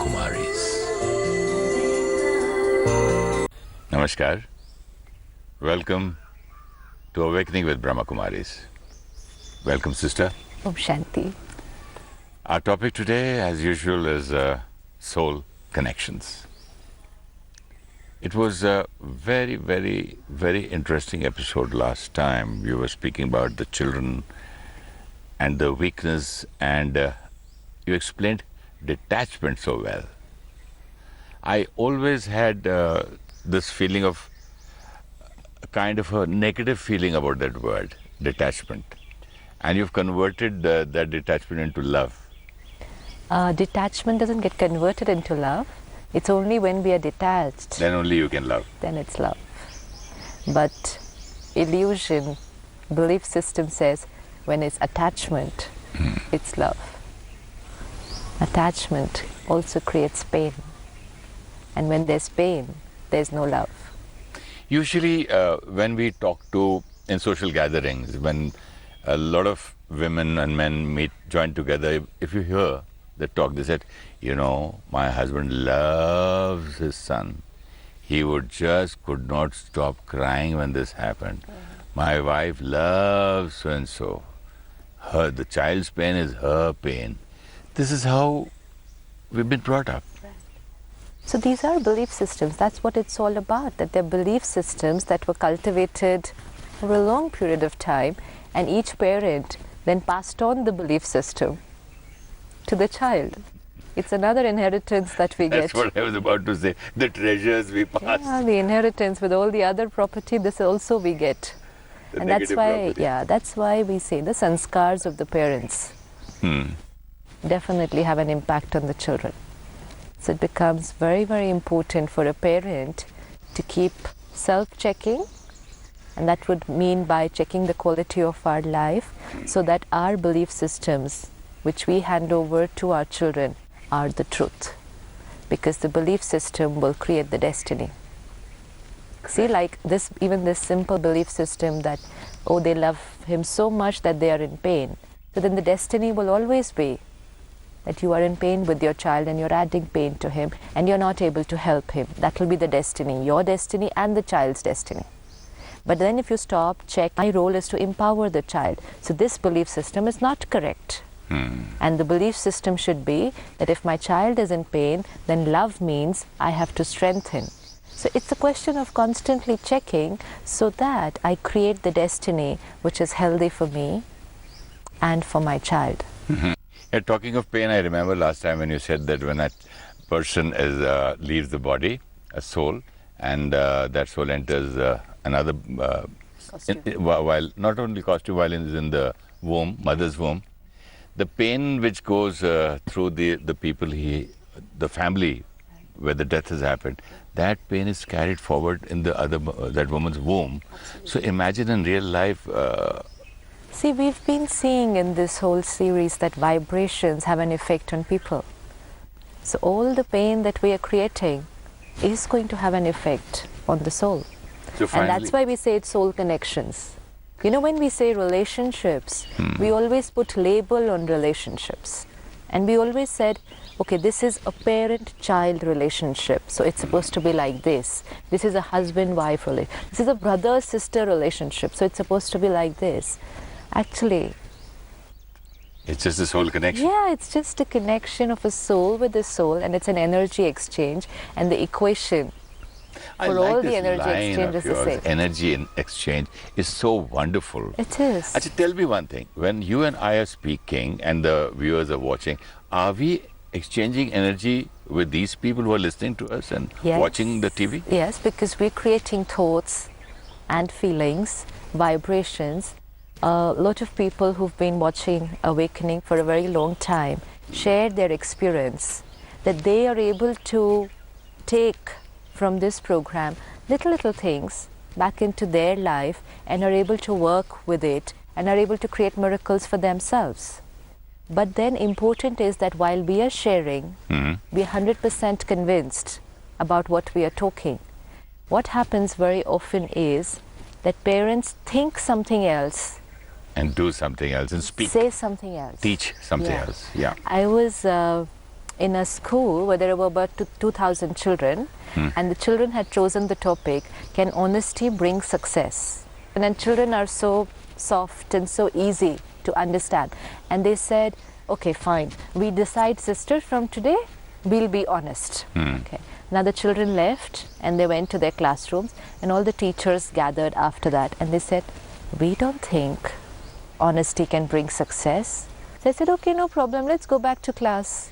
Brahmakumaris. Namaskar. Welcome to Awakening with Brahmakumaris. Welcome, sister. Om Shanti. Our topic today, as usual, is soul connections. It was a very, very, very interesting episode last time. We were speaking about the children and the weakness, and you explained detachment so well. I always had this feeling of kind of a negative feeling about that word, detachment. And you've converted that detachment into love. Detachment doesn't get converted into love. It's only when we are detached. Then only you can love. Then it's love. But illusion, belief system says when it's attachment, it's love. Attachment also creates pain. And when there's pain, there's no love. Usually when we talk in social gatherings, when a lot of women and men join together, if you hear the talk, they said, you know, my husband loves his son. He could not stop crying when this happened. My wife loves so-and-so. The child's pain is her pain. This is how we've been brought up. So these are belief systems. That's what it's all about, that they're belief systems that were cultivated over a long period of time, and each parent then passed on the belief system to the child. It's another inheritance that we get. That's what I was about to say, the treasures we pass. Yeah, the inheritance with all the other property, this also we get. The and that's why, property. yeah, that's why we say the sanskars of the parents definitely have an impact on the children. So it becomes very, very important for a parent to keep self-checking, and that would mean by checking the quality of our life, so that our belief systems, which we hand over to our children, are the truth. Because the belief system will create the destiny. See, like this, even this simple belief system that, oh, they love him so much that they are in pain. So then the destiny will always be that you are in pain with your child and you're adding pain to him and you're not able to help him. That will be the destiny, your destiny and the child's destiny. But then if you stop, check, my role is to empower the child. So this belief system is not correct. And the belief system should be that if my child is in pain, then love means I have to strengthen. So it's a question of constantly checking so that I create the destiny which is healthy for me and for my child. Yeah, talking of pain, I remember last time when you said that when a person leaves the body, a soul, and that soul enters another, while not only costume, while it is in the womb, mother's womb, the pain which goes through the people, the family where the death has happened, that pain is carried forward in that woman's womb. So imagine in real life. See, we've been seeing in this whole series that vibrations have an effect on people. So all the pain that we are creating is going to have an effect on the soul. So and that's why we say it's soul connections. You know, when we say relationships, we always put label on relationships. And we always said, okay, this is a parent-child relationship, so it's supposed to be like this. This is a husband-wife relationship. This is a brother-sister relationship, so it's supposed to be like this. Actually, it's just a soul connection. Yeah, it's just a connection of a soul with a soul, and it's an energy exchange, and the equation for all the energy exchange is the same. Energy in exchange is so wonderful. It is. Actually, tell me one thing. When you and I are speaking and the viewers are watching, are we exchanging energy with these people who are listening to us and watching the TV? Yes, because we're creating thoughts and feelings, vibrations. A lot of people who've been watching Awakening for a very long time share their experience that they are able to take from this program little things back into their life and are able to work with it and are able to create miracles for themselves. But then important is that while we are sharing, we are 100% convinced about what we are talking. What happens very often is that parents think something else and do something else and speak. Say something else. Teach something else. Yeah. I was in a school where there were about 2,000 children, and the children had chosen the topic, can honesty bring success? And then children are so soft and so easy to understand. And they said, okay, fine, we decide, sister, from today, we'll be honest. Okay. Now the children left and they went to their classrooms, and all the teachers gathered after that, and they said, we don't think honesty can bring success. So I said, okay, no problem, let's go back to class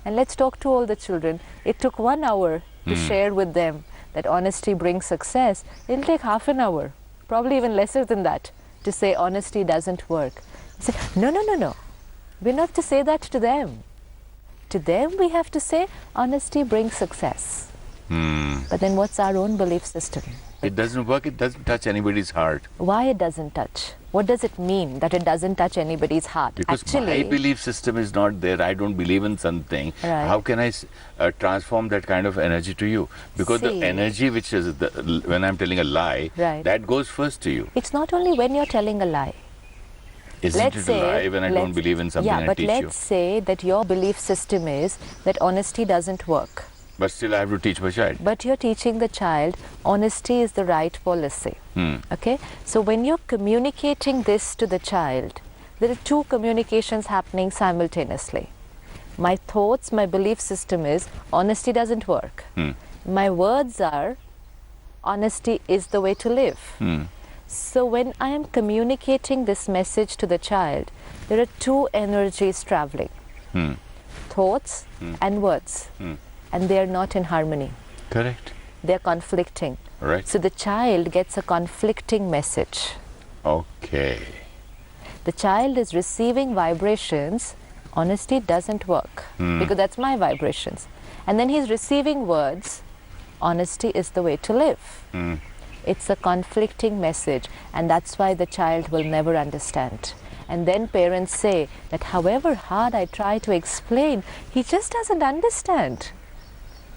and let's talk to all the children. It took 1 hour to share with them that honesty brings success. It'll take half an hour, probably even lesser than that, to say honesty doesn't work. I said, no. We're not to say that to them. To them we have to say honesty brings success. But then what's our own belief system? It doesn't work, it doesn't touch anybody's heart. Why it doesn't touch? What does it mean that it doesn't touch anybody's heart? Because Actually, my belief system is not there, I don't believe in something. Right. How can I transform that kind of energy to you? Because See. the energy which is, when I'm telling a lie, Right. that goes first to you. it's not only when you're telling a lie. Isn't it a lie when I don't believe in something yeah, I but teach let's you? say that your belief system is that honesty doesn't work. But still I have to teach my child. But you're teaching the child honesty is the right policy. Okay? So when you're communicating this to the child, there are two communications happening simultaneously. My thoughts, my belief system is honesty doesn't work. My words are honesty is the way to live. So when I am communicating this message to the child, there are two energies traveling. Thoughts and words. And they are not in harmony. Correct. They are conflicting. Right. So the child gets a conflicting message. Okay. The child is receiving vibrations, honesty doesn't work, because that's my vibrations. And then he's receiving words, honesty is the way to live. It's a conflicting message, and that's why the child will never understand. And then parents say that however hard I try to explain, he just doesn't understand.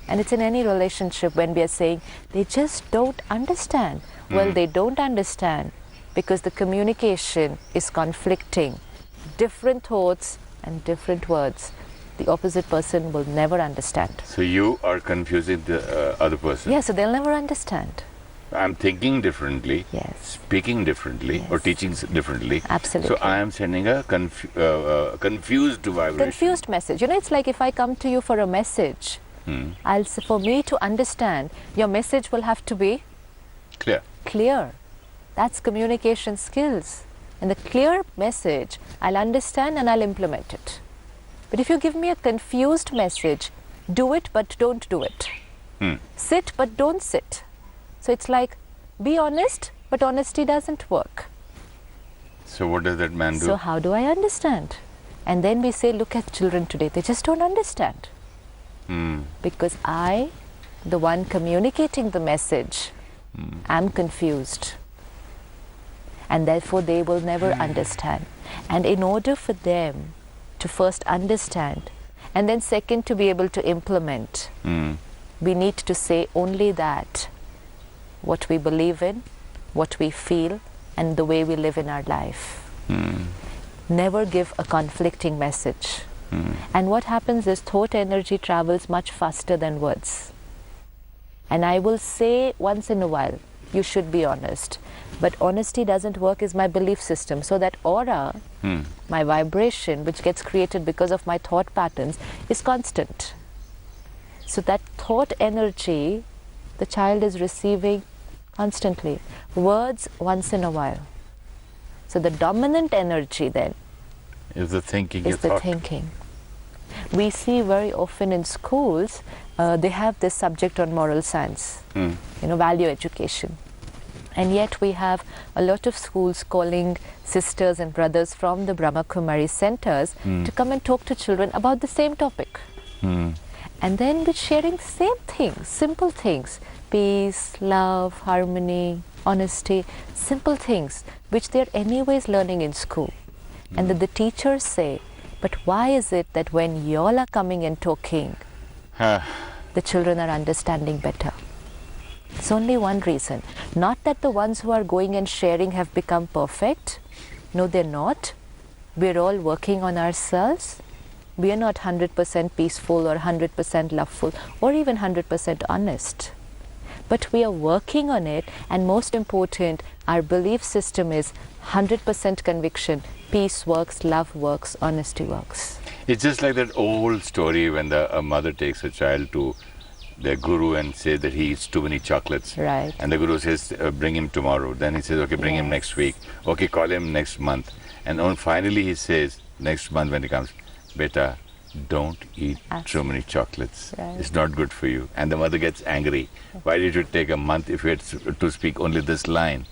And it's in any relationship when we are saying they just don't understand. Well, they don't understand because the communication is conflicting. Different thoughts and different words. The opposite person will never understand. So you are confusing the other person. Yeah, so they'll never understand. I'm thinking differently, Yes. speaking differently, or teaching differently. Absolutely. So I am sending a confused vibration. Confused message. You know, it's like if I come to you for a message, for me to understand, your message will have to be Clear. clear. That's communication skills. And the clear message, I'll understand and I'll implement it. But if you give me a confused message, do it but don't do it. Sit but don't sit. So it's like, be honest, but honesty doesn't work. So what does that man do? So how do I understand? And then we say, look at children today, they just don't understand. Because I, the one communicating the message, am confused. And therefore they will never understand. And in order for them to first understand, and then second to be able to implement, we need to say only that, what we believe in, what we feel, and the way we live in our life. Never give a conflicting message. And what happens is thought energy travels much faster than words. And I will say once in a while, you should be honest. But honesty doesn't work is my belief system. So that aura, my vibration, which gets created because of my thought patterns, is constant. So that thought energy, the child is receiving constantly. Words once in a while. So the dominant energy then is the thinking. is the thinking. We see very often in schools, they have this subject on moral science, value education. And yet we have a lot of schools calling sisters and brothers from the Brahmakumaris centers to come and talk to children about the same topic. And then we're sharing the same things, simple things, peace, love, harmony, honesty, simple things, which they're anyways learning in school. And then the teachers say, but why is it that when y'all are coming and talking, the children are understanding better? It's only one reason. Not that the ones who are going and sharing have become perfect. No, they're not. We're all working on ourselves. we are not 100% peaceful or 100% loveful or even 100% honest. But we are working on it, and most important, our belief system is 100% conviction. Peace works, love works, honesty works. It's just like that old story when a mother takes a child to their guru and says that he eats too many chocolates. Right. And the guru says, bring him tomorrow. Then he says, okay, bring him next week. Okay, call him next month. And then finally he says, next month when he comes, beta, don't eat so many chocolates. Right. It's not good for you. And the mother gets angry. Why did you take a month if you had to speak only this line?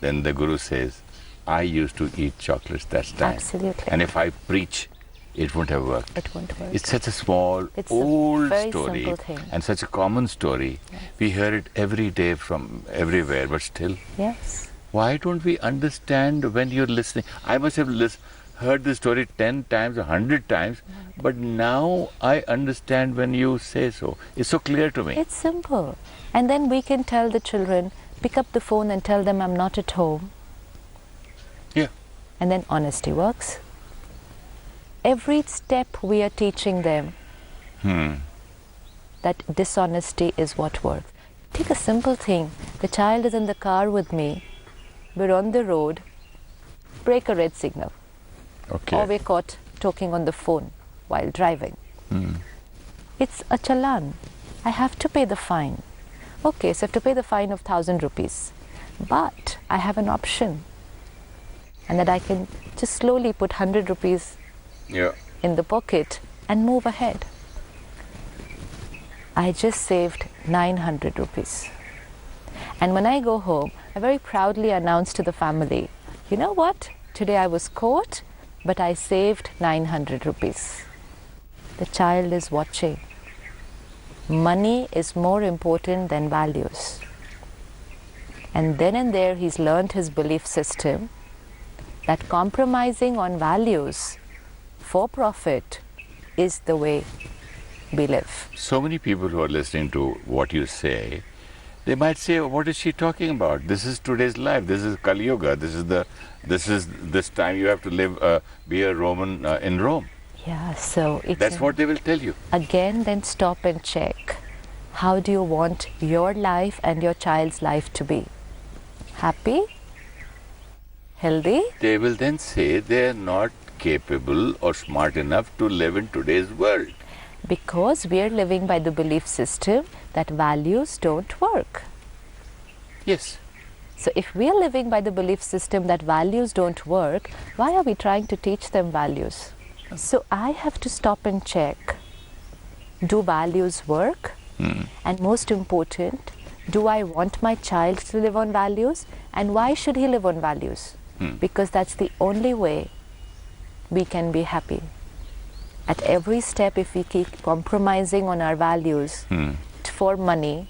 Then the guru says, I used to eat chocolates that time. Absolutely. And if I preach, it won't have worked. It won't work. It's such a small, It's old a very story simple thing. and such a common story. Yes. We hear it every day from everywhere, but still, Yes. why don't we understand when you're listening? I must have heard this story 10 times, 100 times, but now I understand when you say so. It's so clear to me. It's simple. And then we can tell the children, pick up the phone and tell them I'm not at home. Yeah. And then honesty works. Every step we are teaching them that dishonesty is what works. Take a simple thing. The child is in the car with me. We're on the road. Break a red signal. Okay. Or we're caught talking on the phone while driving. It's a challan. I have to pay the fine. Okay, so I have to pay the fine of 1,000 rupees. But I have an option. And that I can just slowly put 100 rupees in the pocket and move ahead. I just saved 900 rupees. And when I go home, I very proudly announce to the family, you know what? Today I was caught, but I saved 900 rupees. The child is watching. Money is more important than values. And then and there he's learned his belief system that compromising on values for profit is the way we live. So many people who are listening to what you say, they might say, what is she talking about? This is today's life. This is Kali Yuga. This time you have to live, be a Roman in Rome. Yeah, so That's what they will tell you. Again, then stop and check. How do you want your life and your child's life to be? Happy? Healthy? They will then say they are not capable or smart enough to live in today's world. Because we are living by the belief system that values don't work. Yes. So if we are living by the belief system that values don't work, why are we trying to teach them values? So I have to stop and check. Do values work? And most important, do I want my child to live on values? And why should he live on values? Because that's the only way we can be happy. At every step, if we keep compromising on our values for money,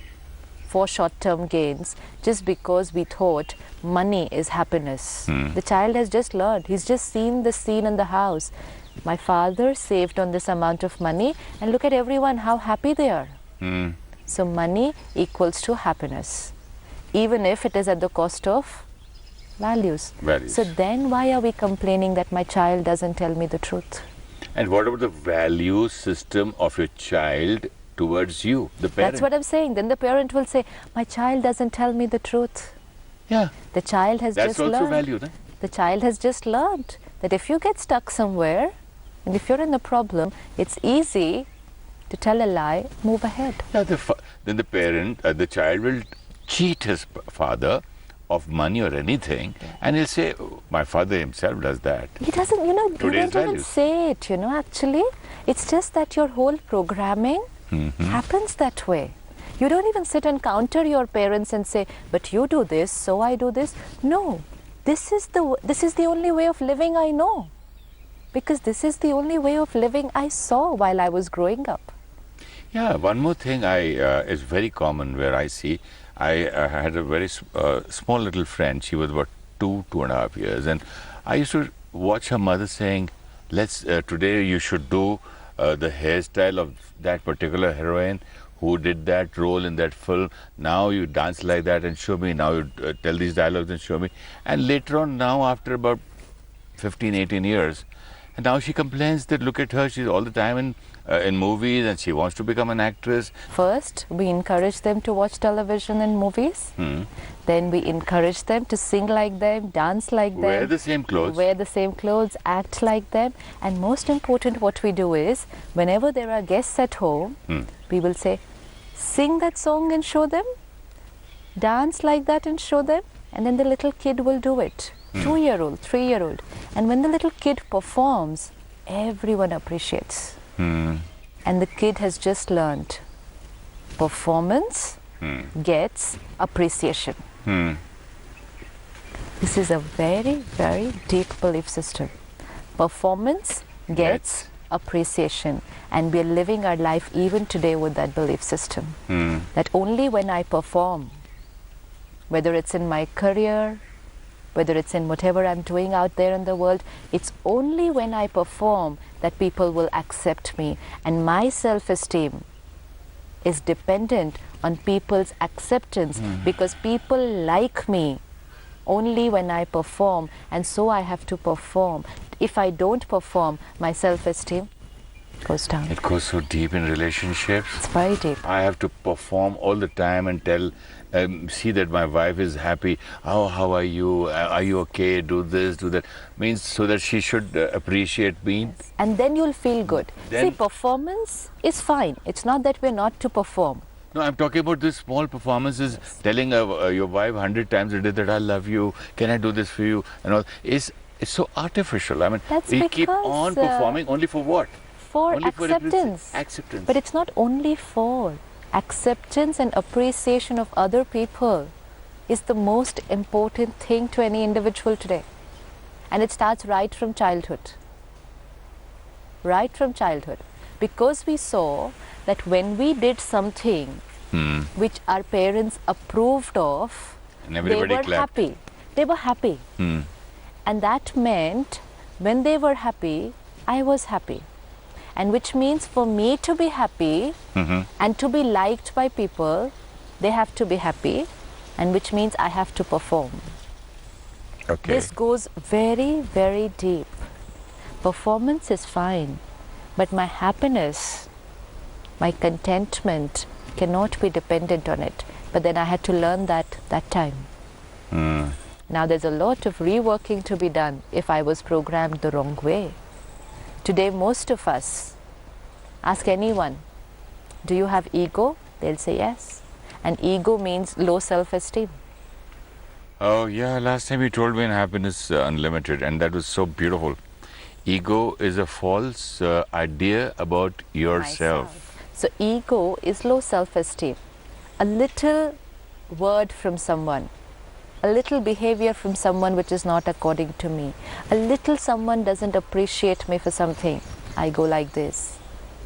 for short-term gains, just because we thought money is happiness. The child has just learned. He's just seen the scene in the house. My father saved on this amount of money, and look at everyone, how happy they are. So money equals to happiness, even if it is at the cost of values. So then why are we complaining that my child doesn't tell me the truth? And what about the value system of your child towards you, the parent? That's what I'm saying. Then the parent will say, my child doesn't tell me the truth. Yeah. The child has That's just also learned. value, then. The child has just learned that if you get stuck somewhere, and if you're in a problem, it's easy to tell a lie, move ahead. Yeah, then the parent, the child will cheat his father of money or anything, and he'll say, oh, my father himself does that. He doesn't, you don't even values. say it, actually. It's just that your whole programming happens that way. You don't even sit and counter your parents and say, but you do this, so I do this. No, this is the only way of living I know. Because this is the only way of living I saw while I was growing up. Yeah, one more thing is very common where I see. I had a very small little friend. She was about 2.5 years, and I used to watch her mother saying, "Let's today you should do the hairstyle of that particular heroine who did that role in that film. Now you dance like that and show me. Now you tell these dialogues and show me." And later on, now after about 15, 18 years, And now she complains that look at her, she's all the time in movies and she wants to become an actress. First, we encourage them to watch television and movies. Then we encourage them to sing like them, dance like them. Wear the same clothes. Wear the same clothes, act like them. And most important, what we do is, whenever there are guests at home, we will say, sing that song and show them. Dance like that and show them. And then the little kid will do it. 2-year-old, 3-year-old. And when the little kid performs, everyone appreciates. And the kid has just learned performance gets appreciation. This is a very, very deep belief system. Performance gets appreciation. And we are living our life even today with that belief system. That only when I perform, whether it's in my career, whether it's in whatever I'm doing out there in the world, it's only when I perform that people will accept me. And my self-esteem is dependent on people's acceptance because people like me only when I perform, and so I have to perform. If I don't perform, my self-esteem goes down. It goes so deep in relationships. It's very deep. I have to perform all the time and tell, see that my wife is happy. Oh, how are you? Are you okay? Do this, do that. Means so that she should appreciate me. Yes. And then you'll feel good. See, performance is fine. It's not that we're not to perform. No, I'm talking about these small performances, telling your wife 100 times a day that I love you, can I do this for you, and all. It's so artificial. I mean, we keep on performing only for what? For only acceptance. For acceptance. But it's not only for acceptance and appreciation of other people is the most important thing to any individual today. And it starts right from childhood. Right from childhood. Because we saw that when we did something which our parents approved of, and everybody they were clapped. happy. They were happy. And that meant when they were happy, I was happy. And which means for me to be happy and to be liked by people, they have to be happy, and which means I have to perform. Okay. This goes very, very deep. Performance is fine, but my happiness, my contentment cannot be dependent on it. But then I had to learn that time. Now there's a lot of reworking to be done if I was programmed the wrong way. Today, most of us, ask anyone, do you have ego? They'll say yes. And ego means low self-esteem. Oh yeah, last time you told me in Happiness Unlimited, and that was so beautiful. Ego is a false idea about yourself. So ego is low self-esteem. A little word from someone, a little behavior from someone which is not according to me, a little someone doesn't appreciate me for something, I go like this.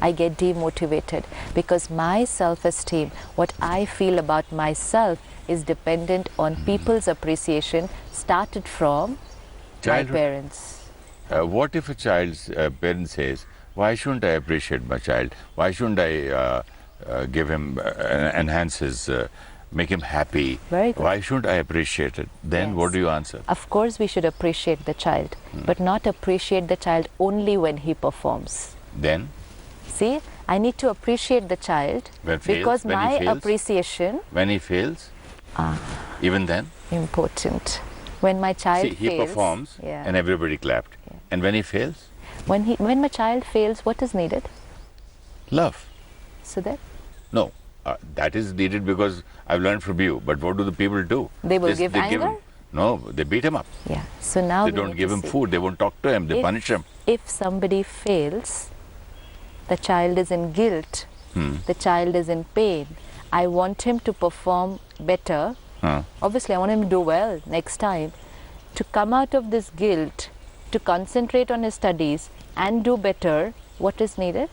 I get demotivated because my self-esteem, what I feel about myself, is dependent on people's appreciation, started from Childhood. my parents. What if a child's parent says, why shouldn't I appreciate my child? Why shouldn't I give him, enhance his, make him happy? Very good. Why shouldn't I appreciate it? Then Yes. what do you answer? Of course we should appreciate the child, but not appreciate the child only when he performs. Then? See, I need to appreciate the child When fails, because when he my fails? appreciation, When he fails? Even then? important. When my child See, he fails, performs yeah. and everybody clapped. Yeah. And when he fails? When my child fails, what is needed? Love. So that No, that is needed because I've learned from you. But what do the people do? They will give anger? him, no, they beat him up. yeah. So now They we don't need give to him see. food. They won't talk to him. They punish him. If somebody fails, the child is in guilt, the child is in pain. I want him to perform better. Obviously, I want him to do well next time. To come out of this guilt, to concentrate on his studies and do better, what is needed?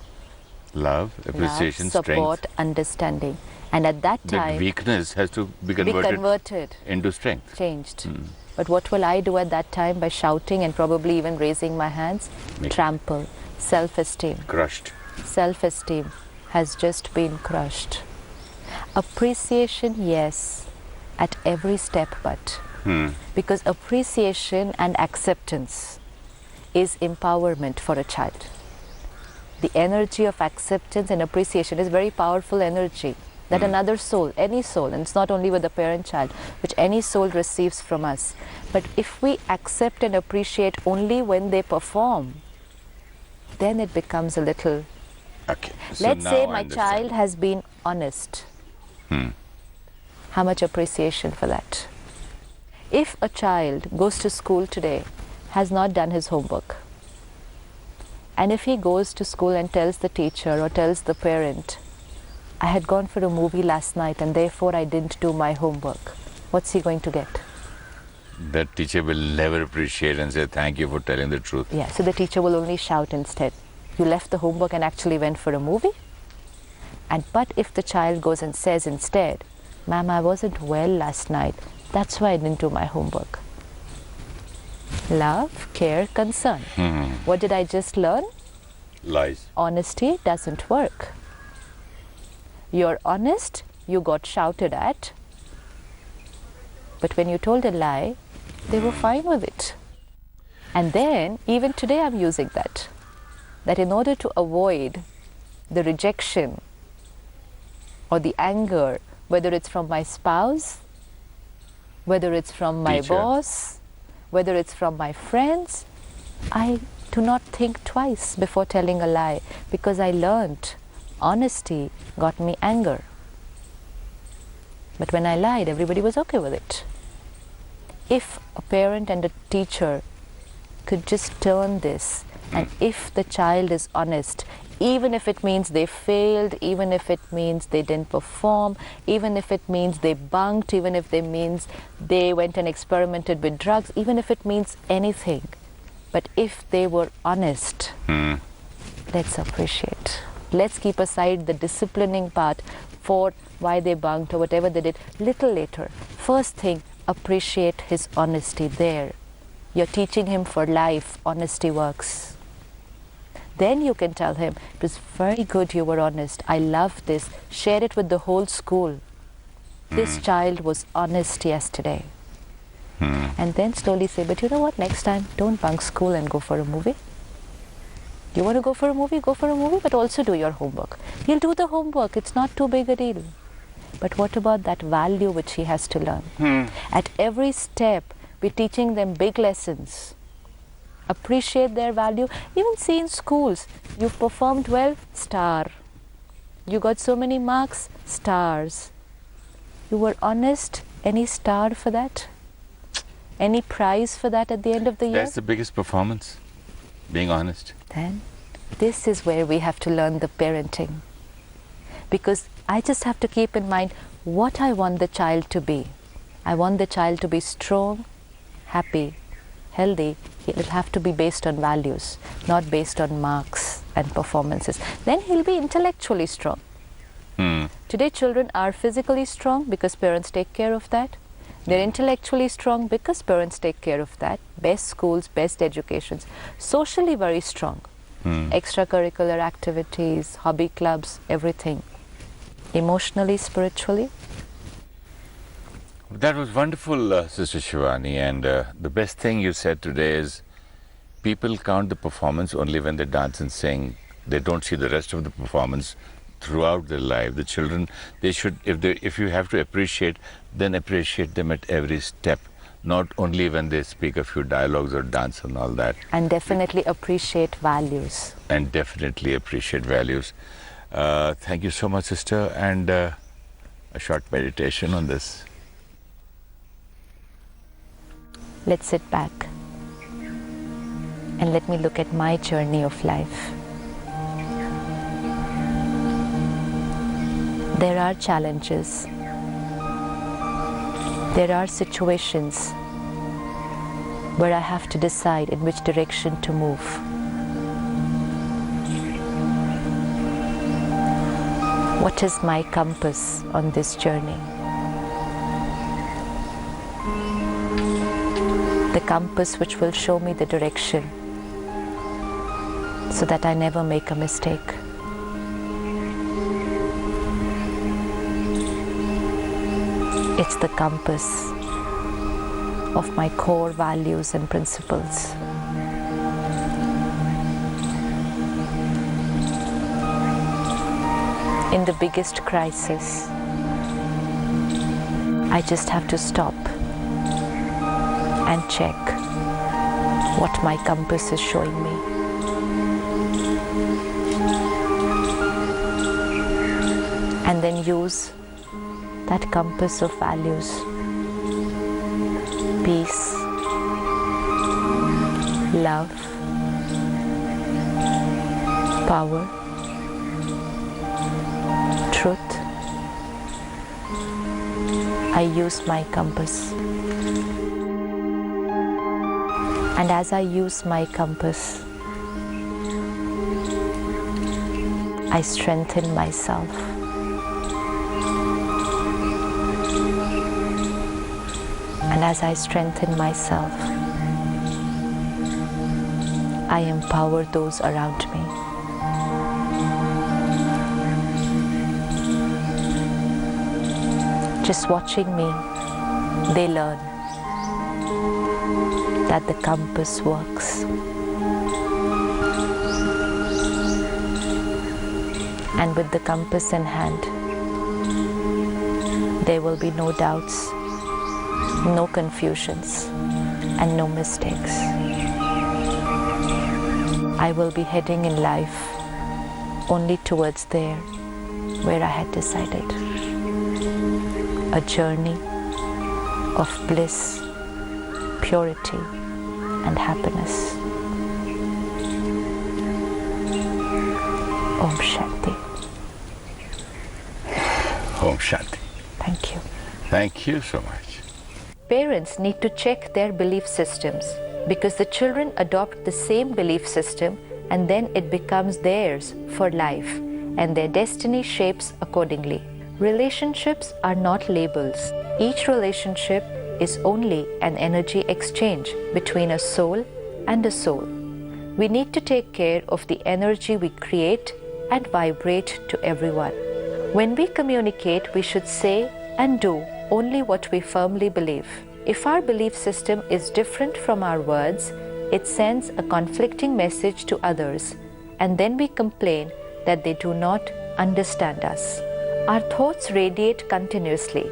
Love, appreciation, Love, support, strength. understanding. And at that That time, weakness has to be be converted, into strength. changed. But what will I do at that time? By shouting and probably even raising my hands? Trample. Self-esteem. Crushed. Self-esteem has just been crushed. Appreciation, yes, at every step, but because appreciation and acceptance is empowerment for a child. The energy of acceptance and appreciation is very powerful energy that another soul, any soul, and it's not only with the parent-child, which any soul receives from us. But if we accept and appreciate only when they perform, then it becomes a little... Okay. So Let's now say I my understand. child has been honest. How much appreciation for that? If a child goes to school today, has not done his homework, and if he goes to school and tells the teacher or tells the parent, I had gone for a movie last night and therefore I didn't do my homework, what's he going to get? That teacher will never appreciate and say, thank you for telling the truth. Yeah, so the teacher will only shout instead. You left the homework and actually went for a movie? But if the child goes and says instead, Ma'am, I wasn't well last night, that's why I didn't do my homework. Love, care, concern. What did I just learn? Lies. Honesty doesn't work. You're honest, you got shouted at. But when you told a lie, they were fine with it. And then, even today I'm using that. That in order to avoid the rejection or the anger, whether it's from my spouse, whether it's from my Teacher. boss, whether it's from my friends, I do not think twice before telling a lie, because I learnt honesty got me anger. But when I lied, everybody was okay with it. If a parent and a teacher could just turn this, and if the child is honest, even if it means they failed, even if it means they didn't perform, even if it means they bunked, even if it means they went and experimented with drugs, even if it means anything, but if they were honest, let's appreciate. Let's keep aside the disciplining part for why they bunked or whatever they did little later. First thing, appreciate his honesty there. You're teaching him for life, honesty works. Then you can tell him, it was very good you were honest, I love this, share it with the whole school. This child was honest yesterday. And then slowly say, but you know what, next time don't bunk school and go for a movie. You want to go for a movie, but also do your homework. He'll do the homework, it's not too big a deal. But what about that value which he has to learn? At every step, we're teaching them big lessons. Appreciate their value. Even see in schools, you've performed well, star. You got so many marks, stars. You were honest, any star for that? Any prize for that at the end of the year? That's the biggest performance, being honest. Then this is where we have to learn the parenting. Because I just have to keep in mind what I want the child to be. I want the child to be strong, happy, healthy. It'll have to be based on values, not based on marks and performances. Then he'll be intellectually strong. Today children are physically strong because parents take care of that. They're intellectually strong because parents take care of that. Best schools, best educations. Socially very strong. Extracurricular activities, hobby clubs, everything. Emotionally, spiritually. That was wonderful, Sister Shivani, and the best thing you said today is people count the performance only when they dance and sing. They don't see the rest of the performance throughout their life. The children, they should, if you have to appreciate, then appreciate them at every step, not only when they speak a few dialogues or dance and all that. And definitely appreciate values. And definitely appreciate values. Thank you so much, sister, and a short meditation on this. Let's sit back and let me look at my journey of life. There are challenges. There are situations where I have to decide in which direction to move. What is my compass on this journey? The compass which will show me the direction so that I never make a mistake. It's the compass of my core values and principles. in the biggest crisis, I just have to stop and check what my compass is showing me. And then use that compass of values, peace, love, power, truth. I use my compass. And as I use my compass, I strengthen myself. And as I strengthen myself, I empower those around me. Just watching me, they learn that the compass works. And with the compass in hand, there will be no doubts, no confusions, and no mistakes. I will be heading in life only towards there where I had decided. A journey of bliss, purity, and happiness. Om Shanti. Om Shanti. Thank you. Thank you so much. Parents need to check their belief systems because the children adopt the same belief system and then it becomes theirs for life and their destiny shapes accordingly. Relationships are not labels. Each relationship is only an energy exchange between a soul and a soul. We need to take care of the energy we create and vibrate to everyone. When we communicate, we should say and do only what we firmly believe. If our belief system is different from our words, it sends a conflicting message to others, and then we complain that they do not understand us. Our thoughts radiate continuously,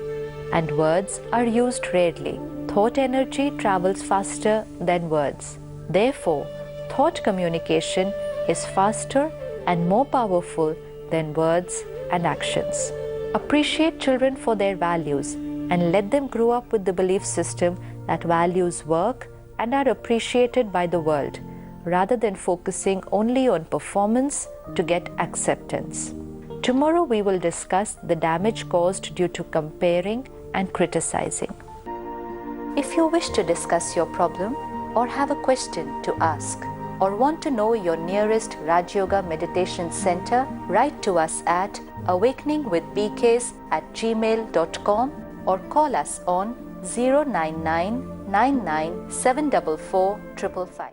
and words are used rarely. Thought energy travels faster than words. Therefore, thought communication is faster and more powerful than words and actions. Appreciate children for their values and let them grow up with the belief system that values work and are appreciated by the world, rather than focusing only on performance to get acceptance. Tomorrow we will discuss the damage caused due to comparing and criticizing. If you wish to discuss your problem or have a question to ask or want to know your nearest Rajayoga Meditation Center, write to us at awakeningwithbks@gmail.com or call us on 099 99 744 555.